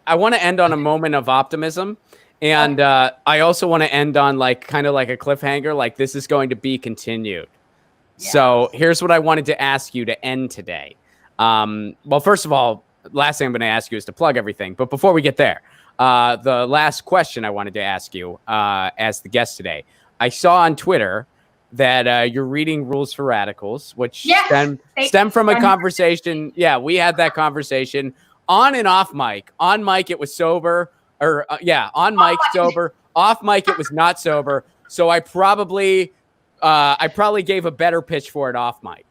I want to end on a moment of optimism. And I also want to end on kind of like a cliffhanger, like this is going to be continued. Yes. So here's what I wanted to ask you to end today. Well, first of all, last thing I'm going to ask you is to plug everything. But before we get there, the last question I wanted to ask you as the guest today, I saw on Twitter that you're reading Rules for Radicals, which stem from a conversation. Yeah, we had that conversation on and off mic. On mic, it was sober. On mic, sober. Off mic, it was not sober. So I probably gave a better pitch for it off mic.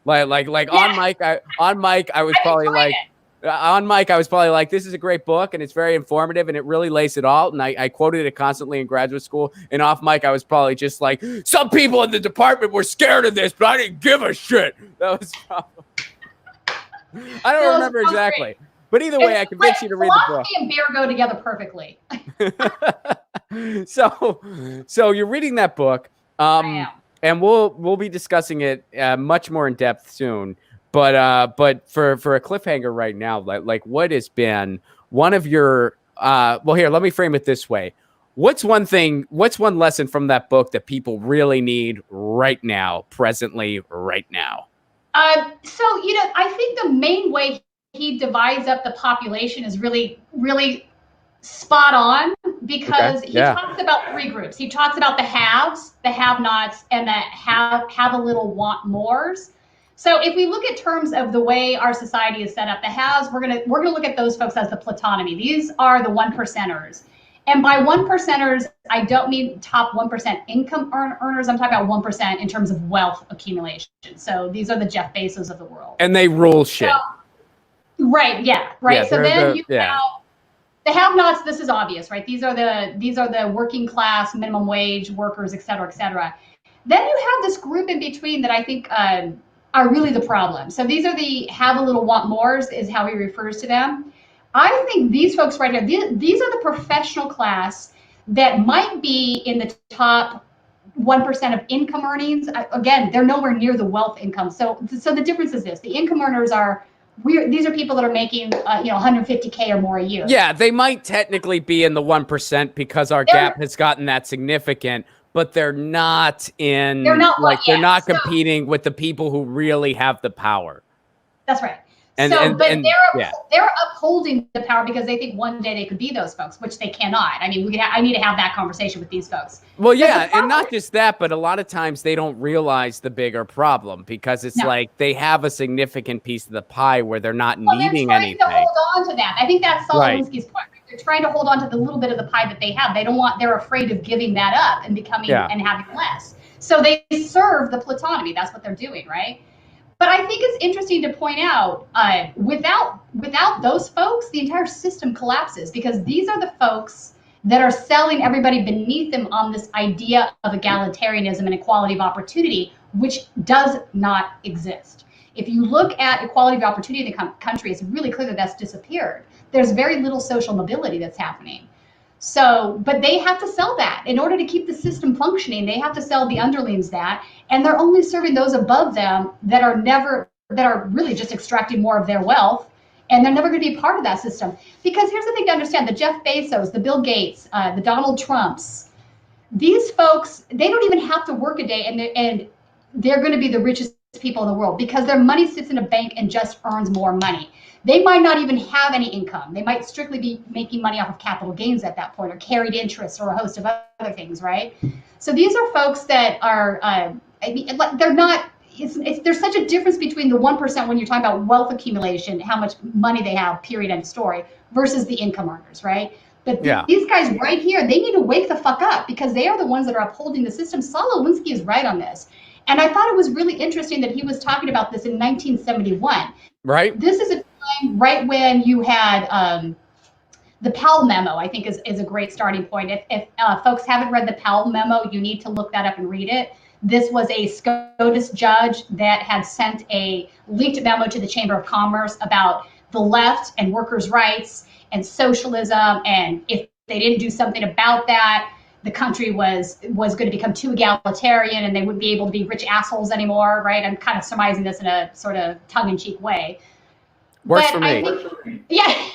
On mic, I was probably like, on mic, I was probably like, this is a great book and it's very informative and it really lays it all. And I quoted it constantly in graduate school. And off mic, I was probably just like, some people in the department were scared of this, but I didn't give a shit. That was probably, I don't remember exactly. Great. But either way, I convinced you to read the book. Philosophy and beer go together perfectly. So you're reading that book, and we'll be discussing it much more in depth soon. But for a cliffhanger right now, like what has been one of your well, here, let me frame it this way. What's one lesson from that book that people really need right now, presently, right now? So I think the main way he divides up the population is really, really spot on, because he talks about three groups. He talks about the haves, the have-nots, and the have a little want mores. So if we look at terms of the way our society is set up, the haves, we're gonna look at those folks as the Placone. These are the 1%ers. And by 1%ers, I don't mean top 1% income earners. I'm talking about 1% in terms of wealth accumulation. So these are the Jeff Bezos of the world. And they rule shit. Right. Yeah. So then you have the have-nots. This is obvious, right? These are the working class, minimum wage workers, et cetera, et cetera. Then you have this group in between that I think are really the problem. So these are the have a little want mores, is how he refers to them. I think these folks right here, these are the professional class that might be in the top 1% of income earnings. Again, they're nowhere near the wealth income. So the difference is this: the income earners are. These are people that are making, $150K or more a year. Yeah, they might technically be in the 1% because our gap has gotten that significant, but they're not in. They're not competing with the people who really have the power. That's right. They're upholding the power because they think one day they could be those folks, which they cannot. I mean, I need to have that conversation with these folks. Well, yeah, and not just that, but a lot of times they don't realize the bigger problem because it's like they have a significant piece of the pie where they're not needing anything. They're trying to hold on to that. I think that's Lewinsky's point. They're trying to hold on to the little bit of the pie that they have. They're afraid of giving that up and becoming and having less. So they serve the Placone. That's what they're doing, right? But I think it's interesting to point out, without those folks, the entire system collapses, because these are the folks that are selling everybody beneath them on this idea of egalitarianism and equality of opportunity, which does not exist. If you look at equality of opportunity in the country, it's really clear that that's disappeared. There's very little social mobility that's happening. So, but they have to sell that in order to keep the system functioning. They have to sell the underlings that, and they're only serving those above them that are really just extracting more of their wealth, and they're never going to be part of that system. Because here's the thing to understand: the Jeff Bezos, the Bill Gates, the Donald Trumps, these folks, they don't even have to work a day, and they're going to be the richest people in the world because their money sits in a bank and just earns more money. They might not even have any income. They might strictly be making money off of capital gains at that point, or carried interest, or a host of other things, right? So these are folks that are, they're not, there's such a difference between the 1% when you're talking about wealth accumulation, how much money they have, period, end of story, versus the income earners, right? But these guys right here, they need to wake the fuck up, because they are the ones that are upholding the system. Saul Alinsky is right on this. And I thought it was really interesting that he was talking about this in 1971. Right. This is a time right when you had the Powell memo, I think is a great starting point. If folks haven't read the Powell memo, you need to look that up and read it. This was a SCOTUS judge that had sent a leaked memo to the Chamber of Commerce about the left and workers' rights and socialism. And if they didn't do something about that, the country was going to become too egalitarian and they wouldn't be able to be rich assholes anymore, right? I'm kind of surmising this in a sort of tongue-in-cheek way. Works for me. Yeah.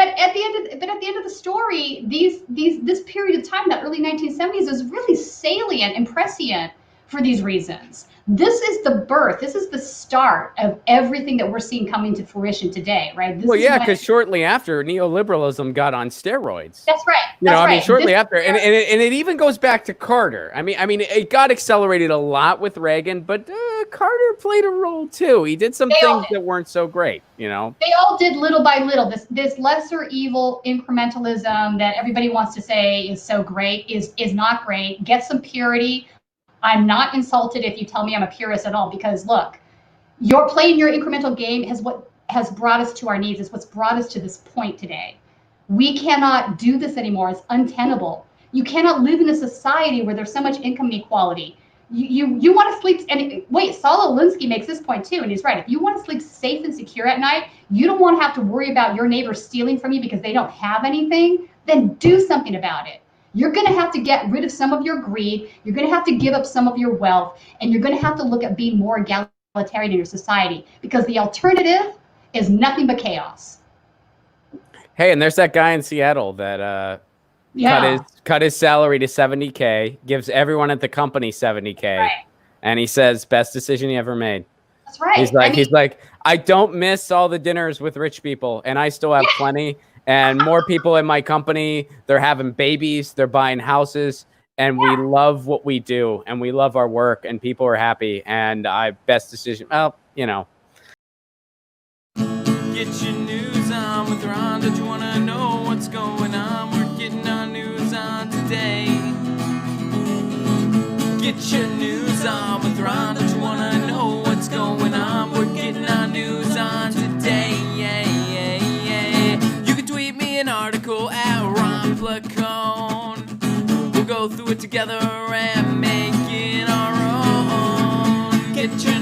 But at the end of the story, this period of time, that early 1970s, is really salient and prescient for these reasons. This is the birth. This is the start of everything that we're seeing coming to fruition today, right? Because shortly after, neoliberalism got on steroids. That's right. I mean, shortly after, and it even goes back to Carter. I mean, it got accelerated a lot with Reagan, but Carter played a role too. He did some things that weren't so great. They all did little by little. This lesser evil incrementalism that everybody wants to say is so great is not great. Get some purity. I'm not insulted if you tell me I'm a purist at all, because look, you're playing your incremental game is what has brought us to our knees. It's what's brought us to this point today. We cannot do this anymore. It's untenable. You cannot live in a society where there's so much income inequality. You want to sleep, and wait, Saul Alinsky makes this point too, and he's right. If you want to sleep safe and secure at night, you don't want to have to worry about your neighbor stealing from you because they don't have anything, then do something about it. You're going to have to get rid of some of your greed. You're going to have to give up some of your wealth, and you're going to have to look at being more egalitarian in your society, because the alternative is nothing but chaos. Hey, and there's that guy in Seattle that cut his salary to $70K, gives everyone at the company $70K, right. And he says, best decision he ever made. That's right. He's like, I don't miss all the dinners with rich people, and I still have plenty. And more people in my company, they're having babies, they're buying houses, and we love what we do, and we love our work, and people are happy. And best decision. Well, Get your news on with Ron. Don't you want to know what's going on? We're getting our news on today. Get your news on with Ron. Don't you want to know what's going on? We're getting our news on today. You can tweet me an article at Ron Placone. We'll go through it together and make it our own. Get your